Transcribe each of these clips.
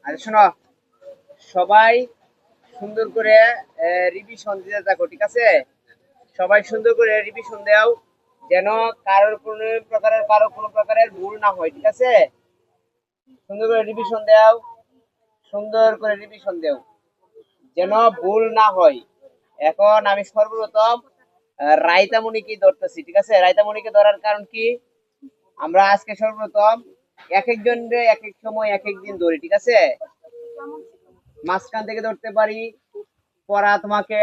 আচ্ছা শোনো, সবাই সুন্দর করে রিভিশন দিতে থাকো, ঠিক আছে? সবাই সুন্দর করে রিভিশন দাও, যেন কারোর কোনো প্রকারের ভুল না হয়, ঠিক আছে? সুন্দর করে রিভিশন দাও, সুন্দর করে রিভিশন দাও, যেন ভুল না হয়। এখন আমি সর্বপ্রথম রায়তামণিকে ধরতেছি, ঠিক আছে? রায়তামণিকে ধরার কারণ কি, আমরা আজকে সর্বপ্রথম এক একজন এক এক সময় এক এক দিন ধরি, ঠিক আছে? মাঝখান থেকে ধরতে পারি, পড়া তোমাকে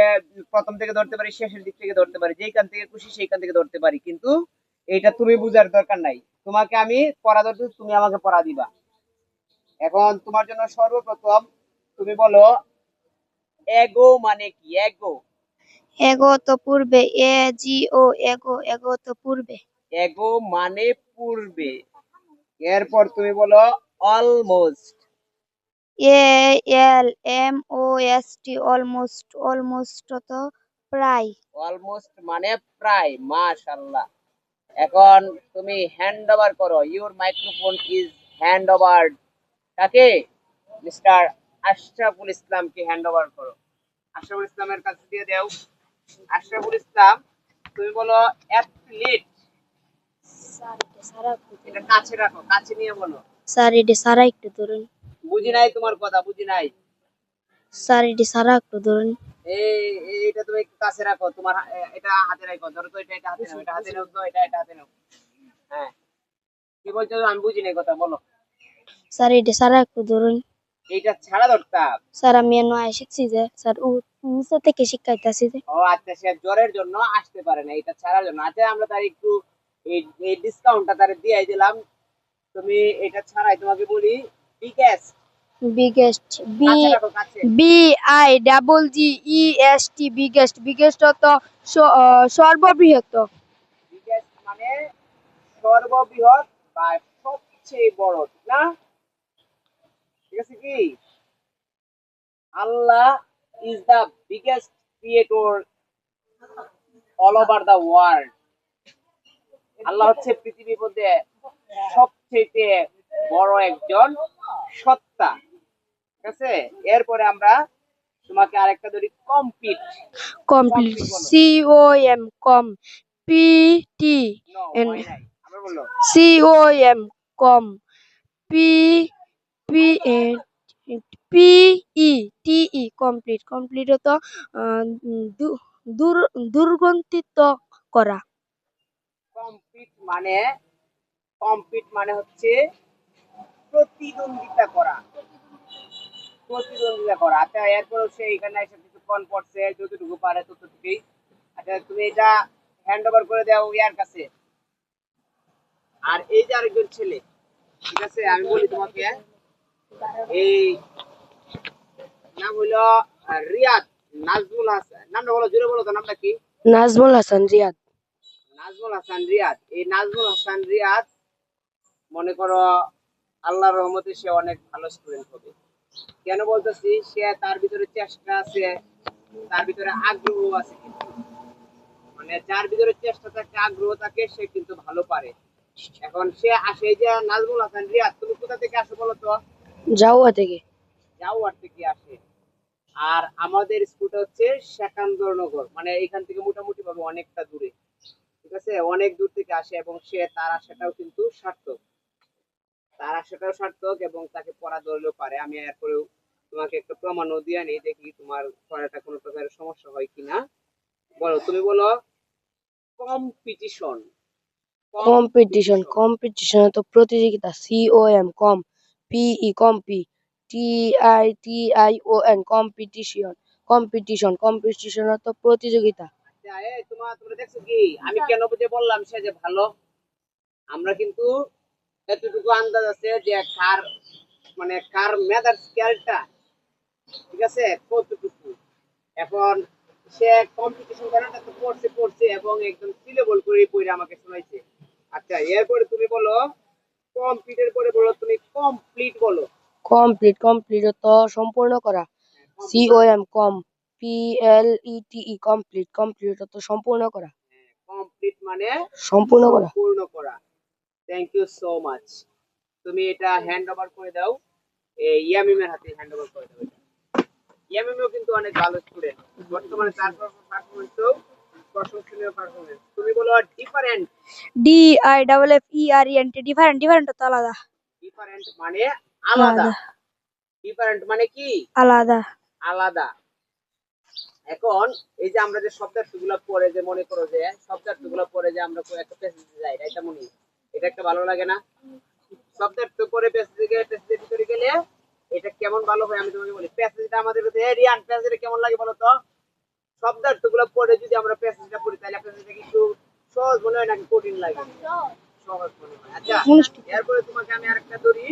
প্রথম থেকে ধরতে পারি, শেষের দিক থেকে ধরতে পারি, যেইখান থেকে খুশি সেইখান থেকে ধরতে পারি, কিন্তু এটা তুমি বুঝার দরকার নাই। তোমাকে আমি পড়া ধরতে, তুমি আমাকে পড়া দিবা। এখন তোমার জন্য সর্বপ্রথম তুমি বলো, এগো মানে কি? এগো, এগো তো পূর্বে, এ জি ও, এগো, এগো তো পূর্বে। এগো মানে পূর্বে। এরপর তুমি বলো almost. A L M O S T, almost, almost তো প্রায়। অলমোস্ট মানে প্রায়, মাশাআল্লাহ। এখন তুমি হ্যান্ড ওভার করো, your microphone is hand over. কাকে? মিস্টার আশরাফুল ইসলামকে হ্যান্ড ওভার করো। আশরাফুল ইসলামের কাছে দিয়ে দাও। আশরাফুল ইসলাম, তুমি বলো অ্যাথলিট। এটা কাছে রাখো, কাছে নিয়ে বলো। স্যার এটি সারা একটু ধরুন। বুঝি নাই তোমার কথা, বুঝি নাই। স্যার এটি সারা একটু ধরুন। এটা তুমি একটু কাছে রাখো, তোমার এটা হাতে রাখো, ধরো তো, এটা হাতে নাও, এটা হাতে নাও তো, এটা হাতে নাও। হ্যাঁ, কি বলছো আমি বুঝি নাই কথা, বলো। স্যার এটি সারা একটু ধরুন। এইটা ছাড়া ধরতাম। স্যার আমি এনে শিখছি যে, স্যার ও নিচে থেকে শিখাইতেছি যে। ও আচ্ছা, সে জ্বরের জন্য আসতে পারে না, এটা ছাড়ার জন্য। আচ্ছা, আমরা তার একটু এই ডিসকাউন্টটা তার দিয়ে দিলাম। তুমি এটা ছাড়াই তোমাকে বলি বিগেস্ট। বিগেস্ট, বি কাছে রাখো, কাছে। B I double G E S T, biggest. Biggest তো সর্ববৃহৎ। বিগেস্ট মানে সর্ববৃহৎ বা সবচেয়ে বড়, ঠিক না? ঠিক আছে কি? Allah is the biggest creator all over the world. Allah হচ্ছে পৃথিবীর মধ্যে সবচেয়ে বড় একজন সত্তা, ঠিক আছে? এরপরে আমরা তোমাকে আরেকটা ধরি, কমপ্লিট। কমপ্লিট, কমপ্লিট বলো। C O M, com, P T no, N, হয় নাই, আবার বলো। C O M, com, P P A P E T E, complete. Complete তো দূ- দূর দুর্গন্ধিত করা। কমপ্লিট মানে, কমপ্লিট মানে হচ্ছে প্রতিদ্বন্দ্বিতা করা, প্রতিদ্বন্দ্বিতা করা। আচ্ছা, এরপরে সে এখানে এসে কিছুক্ষণ পড়ছে, যতটুকু পারে ততটুকুই। আচ্ছা, তুমি এটা হ্যান্ড ওভার করে দাও ইয়ার কাছে। আর এই যে আরেকজন ছেলে, ঠিক আছে, আমি বলি তোমাকে, এই নাম হইলো রিয়াদ, নাজমুল হাসান। নামটা বলো, জোরে বলো তো, নামটা কি? নাজমুল হাসান রিয়াদ। নাজমুল হাসান রিয়াদ। এই নাজমুল হাসান রিয়াদ, মনে করো আল্লাহর রহমতে সে অনেক ভালো স্টুডেন্ট হবে। কেন বলতেছি? সে, তার ভিতরে চেষ্টা আছে, তার ভিতরে আগ্রহ আছে, কিন্তু মানে যার ভিতরে চেষ্টা থাকে, আগ্রহ থাকে, সে কিন্তু ভালো পারে। এখন সে আসে, এই যে নাজমুল হাসান রিয়াদ, তুমি কোথা থেকে আসো বলো তো? জাউয়া থেকে। জাউয়ার থেকে আসে। আর আমাদের স্কুলটা হচ্ছে সেকান্দরনগর, মানে এখান থেকে মোটামুটি ভাবে অনেকটা দূরে, ঠিক আছে? অনেক দূর থেকে আসে, এবং সে তার আসাটাও কিন্তু সার্থক, তার আসাটাও সার্থক, এবং তাকে পড়া ধরলেও পারে। আমি এরপরেও তোমাকে একটা প্রমাণও দিয়ে আনি, দেখি তোমার পড়াটা কোনো প্রকারের সমস্যা হয় কিনা। বলো, তুমি বলো কম্পিটিশন। Competition, competition. কম্পিটিশন তো প্রতিযোগিতা, C O M, com, P E, compe, T I O N, competition. Competition, competition তো প্রতিযোগিতা। আচ্ছা, তোমরা দেখছো কি আমি কেন বুঝে বললাম সে যে ভালো? আমরা কিন্তু এতটুকু আন্দাজ আছে যে কার, মানে কার মেধার স্কেলটা, ঠিক আছে, কতটুকু। এখন সে কম্পিটিশন করাটা তো পড়ছে পড়ছে, এবং একদম সিলেবল করে পড়ে আমাকে শোনাইছে। আচ্ছা, এরপরে তুমি বলো, কমপ্লিটের পরে বলো তুমি কমপ্লিট বলো। কমপ্লিট, কমপ্লিট তো সম্পূর্ণ করা, সি কমপ্লিট ও মানে, M, com, P L E T E, complete. Complete তো সম্পূর্ণ করা, কমপ্লিট মানে সম্পূর্ণ করা। সম্পূর্ণ করা। Thank you so much. তুমি এটা হ্যান্ড ওভার করে দাও এই ইয়ামিমের হাতে হ্যান্ড ওভার করে দাও এটা। ইয়ামিমও কিন্তু অনেক ভালো স্টুডেন্ট, বর্তমানে তার পারফরমেন্সও প্রশংসনীয় পারফরমেন্স। তুমি বলো ডিফারেন্ট। DIFFERENT ডিফারেন্ট ডিফারেন্ট তো আলাদা ডিফারেন্ট মানে আলাদা। আলাদা ডিফারেন্ট মানে কি আলাদা আলাদা। এখন এই যে আমরা যে শব্দার্থগুলো পড়ে যে মনে করো যে শব্দার্থগুলো পড়ে যে আমরা একটা প্যাসেজে যাই, এটা মনে এটা একটা ভালো লাগে না? শব্দার্থ পড়ে প্যাসেজের ভিতরে গেলে এটা কেমন ভালো হয় আমি তোমাকে বলি। প্যাসেজটা আমাদের কাছে রিয়ান প্যাসেজটা কেমন লাগে বলো তো? শব্দার্থগুলো পড়ে যদি আমরা প্যাসেজটা পড়ি তাহলে প্যাসেজটা কিন্তু সহজ মনে হয় নাকি কঠিন লাগে? সহজ মনে হয়। আচ্ছা, এরপরে তোমাকে আমি আরেকটা ধরি।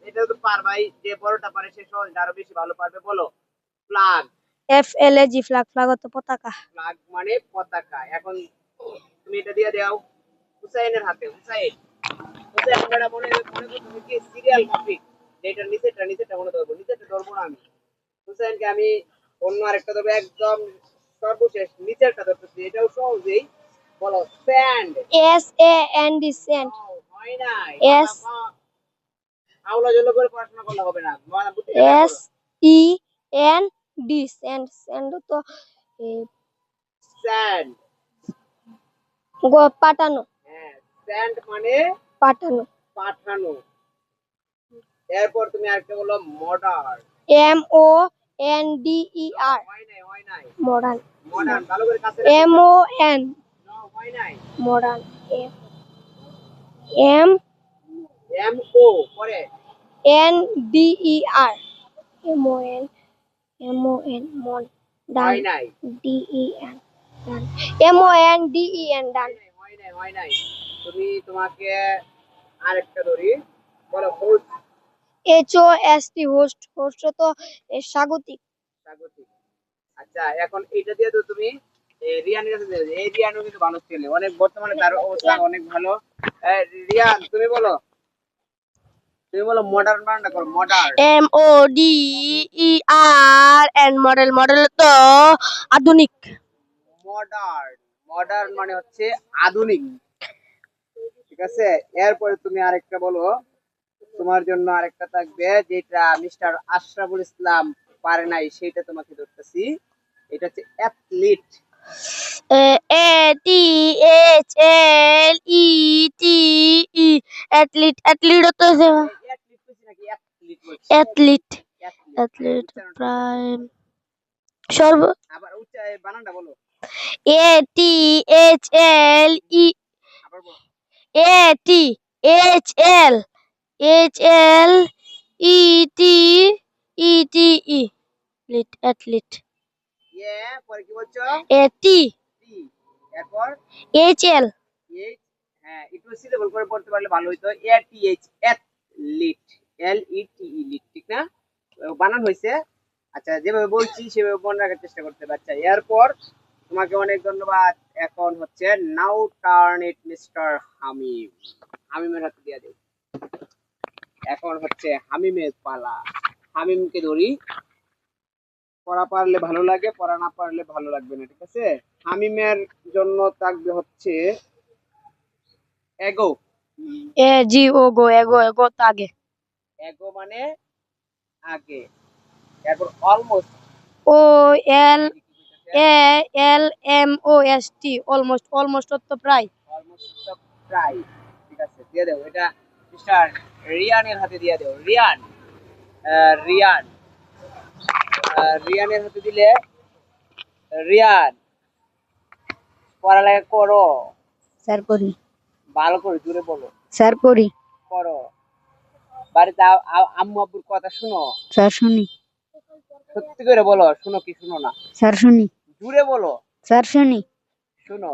এটা তো পারবাই, যে বড়টা পারে সে সহজটা আরো বেশি ভালো পারবে। বলো ফ্ল্যাগ। FLAG ফ্ল্যাগ ফ্ল্যাগ তো পতাকা ফ্ল্যাগ মানে পতাকা। এখন তুমি এটা দিয়ে দাও হুসাইনের হাতে। হুসাইন, হুসাইন আমরা মনে মনে করতে কি সিরিয়াল মাফিক, যেটা নিচেটা মনে ধরবো, নিচেটা ধরবো না আমি। হুসাইনকে আমি অন্য আরেকটা ধরবো, একদম সর্বশেষ নিচেরটা ধরতেছি, এটাও সহজেই। বলো স্যান্ড। SAND স্যান্ড হয় নাই। S আওলা জল করে পড়াশোনা করলে হবে না, বুদ্ধিটা বের করো। SEND স্যান্ড স্যান্ড তো স্যান্ড। পাঠানো হ্যাঁ, স্যান্ড মানে পাঠানো পাঠানো। এরপর তুমি আরেকটা বলো মডার্ন। MONDER হয় নাই। মডার্ন মডার্ন ভালো করে কাছে MON হয় নাই। মডার্ন MONDER এম ও পরে MON হয় ডান নাই। DEN ডান MONDEN ডান হয় নাই। তুমি তোমাকে আরেকটা ধরি। বলো হোস্ট। HOST হোস্ট হোস্ট তো স্বাগতিক স্বাগতিক। আচ্ছা, এখন এইটা দিয়ে তো তুমি রিয়ানের কাছে দিয়ে দাও। এই রিয়ানও কিন্তু ভালো ছেলে, অনেক বর্তমানে তার অবস্থা অনেক ভালো। রিয়ান তুমি বলো মডার্ন বানানটা করো মডার্ন। MODERN মডেল মডেল তো আধুনিক মডার্ন। মডার্ন মানে হচ্ছে আধুনিক। ঠিক আছে, এরপরে তুমি আরেকটা বলো। তোমার জন্য আরেকটা থাকবে যেটা মিস্টার আশরাফুল ইসলাম পারে নাই, সেটা তোমাকে ধরতেছি। এটা হচ্ছে অ্যাথলিট। ATHLETE অ্যাথলিট অ্যাথলিট তো অ্যাথলিট বলছি নাকি অ্যাথলিট বলছি? Athlete athlete. অ্যাথলিট উচ্চারণটা বলো। প্রাইম সর্ব আবার বানানটা বলো। ATHLE আবার বলো। ATHLETE অ্যাথলিট পরে কি বলছো? AT টি। এরপর HL এইচ। হ্যাঁ, একটু সিলেবল করে পড়তে পারলে ভালো হইতো। এটিএইচ অ্যাথলিট। LETE লিট, ঠিক না? বানান হয়েছে। আচ্ছা, যেভাবে বলছি সেভাবে মনে রাখার চেষ্টা করতে হবে। আচ্ছা, এরপর তোমাকে অনেক ধন্যবাদ। এখন হচ্ছে নাও টার্ন ইট মিস্টার হামিম। হামিমের হাতে দিয়ে দেব। এখন হচ্ছে হামিমের পালা। হামিমকে ধরি। পড়া পারলে ভালো লাগে, পড়া না পারলে ভালো লাগবে না, ঠিক আছে? হামিমের জন্য থাকবে হচ্ছে এগো। AGO এগো তো আগে এগো মানে আগে। এরপর অলমোস্ট। OLMOST অলমোস্ট অলমোস্ট তো প্রায় অলমোস্ট প্রায়। ঠিক আছে, দিয়ে দেবো এটা মিস্টার রিয়ানের হাতে দিয়ে দেবো। রিয়ান। রিয়ান। রিয়ানের হাতে দিলে রিয়ান পড়ালেখা করো। স্যার করি ভালো করে জুড়ে বলো। স্যার করি করো। বাড়িতে আম্মু আব্বুর কথা শুনো। স্যার শুনি সত্যি করে বলো, শুনো কি শুনো না? স্যার শুনি জুড়ে বলো। স্যার শুনি শুনো।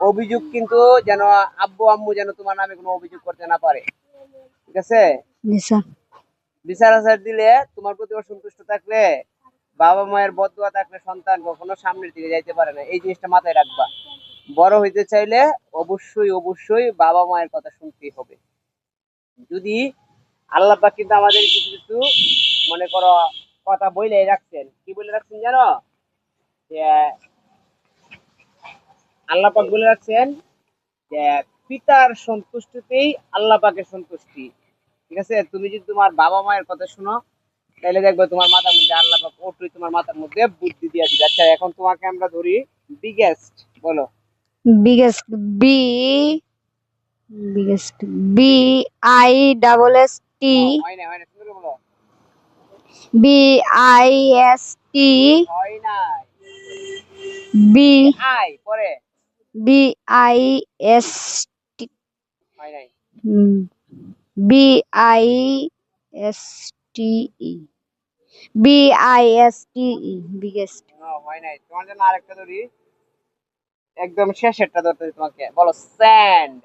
অভিযোগ কিন্তু যেন আব্বু আম্মু যেন তোমার নামে কোনো অভিযোগ করতে না পারে, ঠিক আছে? স্যার বিচার আচার দিলে তোমার প্রতি অসন্তুষ্ট থাকলে, বাবা মায়ের বদদুয়া থাকলে সন্তান কখনো সামনের দিকে যাইতে পারে না। এই জিনিসটা মাথায় রাখবা। বড় হইতে চাইলে অবশ্যই অবশ্যই বাবা মায়ের কথা শুনতেই হবে। যদি আল্লাহ পাক কিন্তু আমাদের কিছু কিছু মনে করো কথা বলে রাখছেন। কি বলে রাখছেন জানো? যে আল্লাহ পাক বলে রাখছেন যে পিতার সন্তুষ্টিতেই আল্লাহ পাকের সন্তুষ্টি। ঠিক আছে, তুমি যদি তোমার বাবা মায়ের কথা শুনো তাহলে দেখবে তোমার মাথার মধ্যে আল্লাহ পাক অটোই তোমার মাথার মধ্যে বুদ্ধি দিয়ে দিবে। আচ্ছা, এখন তোমাকে আমরা ধরি বিগেস্ট, বলো। biggest b biggest b I double s t হয় না তুমি বলো। b I s t হয় নাই। b আই পরে। b I s t হয় নাই। b I s t e b I s t e biggest হয় নাই, তোমার জন্য আরেকটা ধরি, একদম শেষেরটা ধরতে হবে তোমাকে, বলো sand.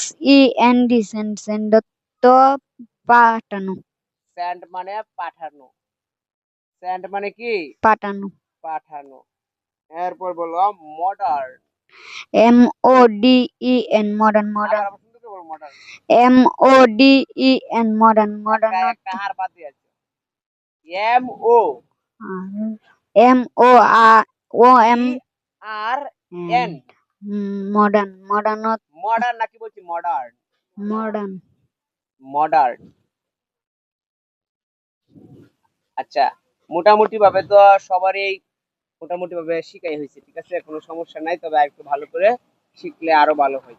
s e n d send তো পাঠানো স্যান্ড মানে পাঠানো। স্যান্ড মানে কি? পাঠানো পাঠানো। এরপর বলো modern. m o d e n modern আবার modern আবার সুন্দর করে বলো modern. m o d e n modern modern একটা আর বাদ দিয়ে আছে। M O m o r o m E R N. modern modern modern নাকি বলছি মডার্ন? modern modern. আচ্ছা, মোটামুটি ভাবে তো সবারই মোটামুটি ভাবে শিখাই হয়েছে। ঠিক আছে, কোনো সমস্যা নাই, তবে আর একটু ভালো করে শিখলে আরো ভালো হয়।